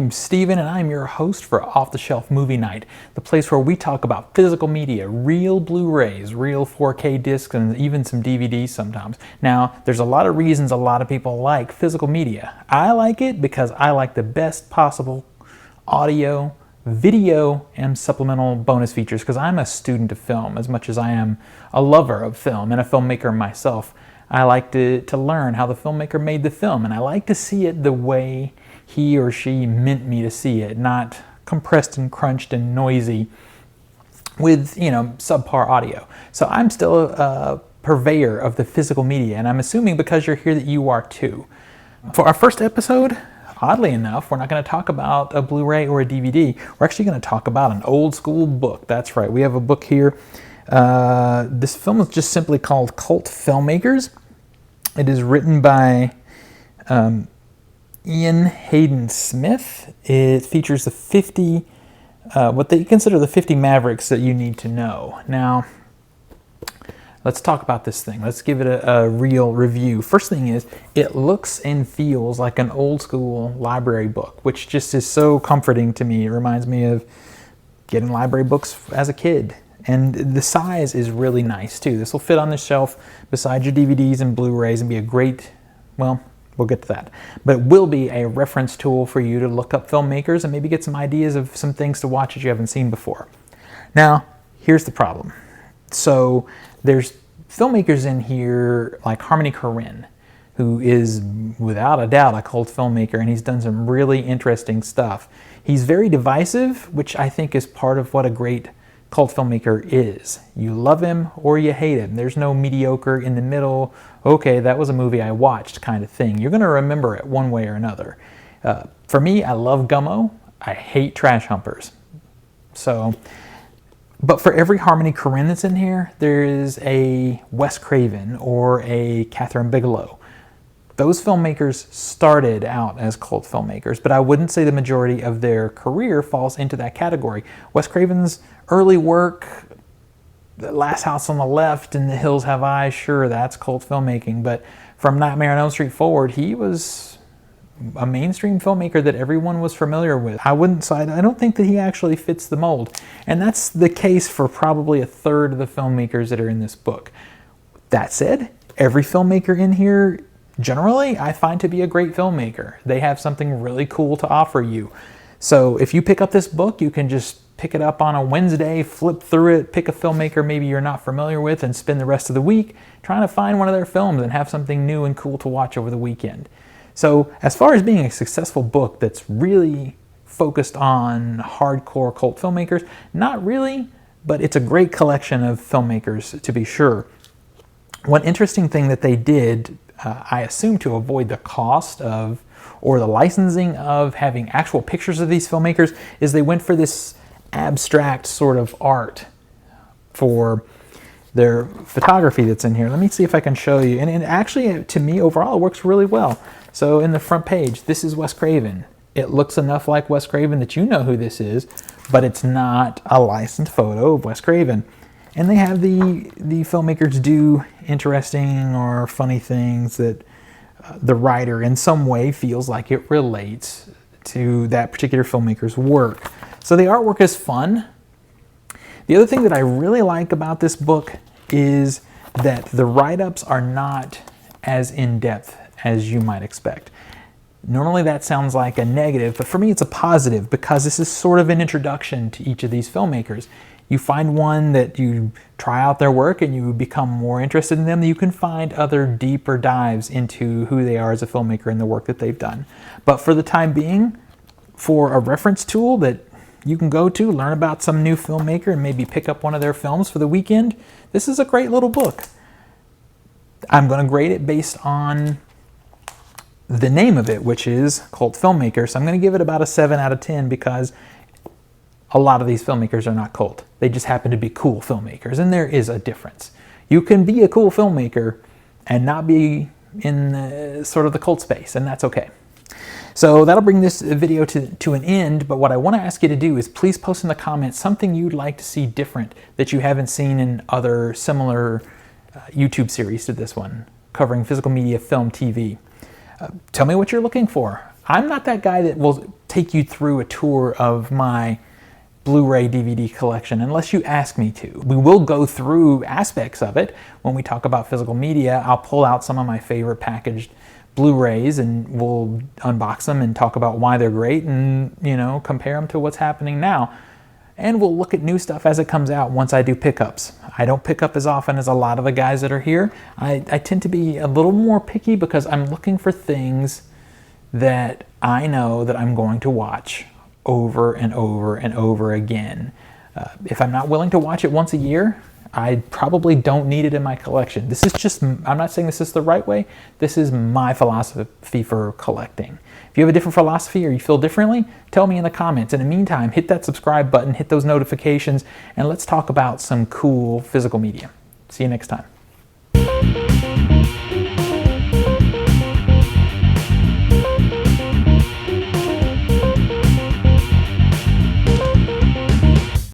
I'm Steven, and I'm your host for Off the Shelf Movie Night, the place where we talk about physical media, real Blu-rays, real 4K discs, and even some DVDs sometimes. Now, there's a lot of reasons a lot of people like physical media. I like it because I like the best possible audio, video, and supplemental bonus features because I'm a student of film as much as I am a lover of film and a filmmaker myself. I like to learn how the filmmaker made the film, and I like to see it the way he or she meant me to see it, not compressed and crunched and noisy with, subpar audio. So I'm still a purveyor of the physical media, and I'm assuming because you're here that you are too. For our first episode, oddly enough, we're not going to talk about a Blu-ray or a DVD. We're actually going to talk about an old school book. That's right, we have a book here. This film is just simply called Cult Filmmakers. It is written by Ian Hayden Smith. It features the 50, what they consider the 50 Mavericks that you need to know. Now, let's talk about this thing. Let's give it a real review. First thing is, it looks and feels like an old school library book, which just is so comforting to me. It reminds me of getting library books as a kid. And the size is really nice too. This will fit on the shelf beside your DVDs and Blu-rays and be a great, well, we'll get to that. But it will be a reference tool for you to look up filmmakers and maybe get some ideas of some things to watch that you haven't seen before. Now, here's the problem. So there's filmmakers in here like Harmony Korine, who is without a doubt a cult filmmaker, and he's done some really interesting stuff. He's very divisive, which I think is part of what a great cult filmmaker is. You love him or you hate him. There's no mediocre in the middle, okay, that was a movie I watched kind of thing. You're going to remember it one way or another. For me, I love Gummo. I hate Trash Humpers. So, but for every Harmony Korine that's in here, there is a Wes Craven or a Catherine Bigelow. Those filmmakers started out as cult filmmakers, but I wouldn't say the majority of their career falls into that category. Wes Craven's early work, The Last House on the Left and The Hills Have Eyes, sure, that's cult filmmaking, but from Nightmare on Elm Street forward, he was a mainstream filmmaker that everyone was familiar with. I don't think that he actually fits the mold, and that's the case for probably a third of the filmmakers that are in this book. That said, every filmmaker in here generally, I find to be a great filmmaker. They have something really cool to offer you. So if you pick up this book, you can just pick it up on a Wednesday, flip through it, pick a filmmaker maybe you're not familiar with, and spend the rest of the week trying to find one of their films and have something new and cool to watch over the weekend. So as far as being a successful book that's really focused on hardcore cult filmmakers, not really, but it's a great collection of filmmakers to be sure. One interesting thing that they did, I assume to avoid the cost of or the licensing of having actual pictures of these filmmakers, is they went for this abstract sort of art for their photography that's in here. Let me see if I can show you. And actually, to me, overall, it works really well. So in the front page, this is Wes Craven. It looks enough like Wes Craven that you know who this is, but it's not a licensed photo of Wes Craven. And they have the filmmakers do interesting or funny things that the writer in some way feels like it relates to that particular filmmaker's work. So the artwork is fun. The other thing that I really like about this book is that the write-ups are not as in-depth as you might expect. Normally that sounds like a negative, but for me it's a positive because this is sort of an introduction to each of these filmmakers. You find one that you try out their work and you become more interested in them, you can find other deeper dives into who they are as a filmmaker and the work that they've done. But for the time being, for a reference tool that you can go to, learn about some new filmmaker and maybe pick up one of their films for the weekend, this is a great little book. I'm going to grade it based on the name of it, which is Cult Filmmakers. So I'm going to give it about a 7 out of 10 because a lot of these filmmakers are not cult. They just happen to be cool filmmakers, and there is a difference. You can be a cool filmmaker and not be in sort of the cult space, and that's okay. So that'll bring this video to an end, but what I want to ask you to do is please post in the comments something you'd like to see different that you haven't seen in other similar YouTube series to this one, covering physical media, film, TV. Tell me what you're looking for. I'm not that guy that will take you through a tour of my Blu-ray DVD collection unless you ask me to. We will go through aspects of it. When we talk about physical media, I'll pull out some of my favorite packaged Blu-rays and we'll unbox them and talk about why they're great and, you know, compare them to what's happening now. And we'll look at new stuff as it comes out once I do pickups. I don't pick up as often as a lot of the guys that are here. I tend to be a little more picky because I'm looking for things that I know that I'm going to watch over and over and over again. If I'm not willing to watch it once a year, I probably don't need it in my collection. This is just, I'm not saying this is the right way. This is my philosophy for collecting. If you have a different philosophy or you feel differently, tell me in the comments. In the meantime, hit that subscribe button, hit those notifications, and let's talk about some cool physical media. See you next time.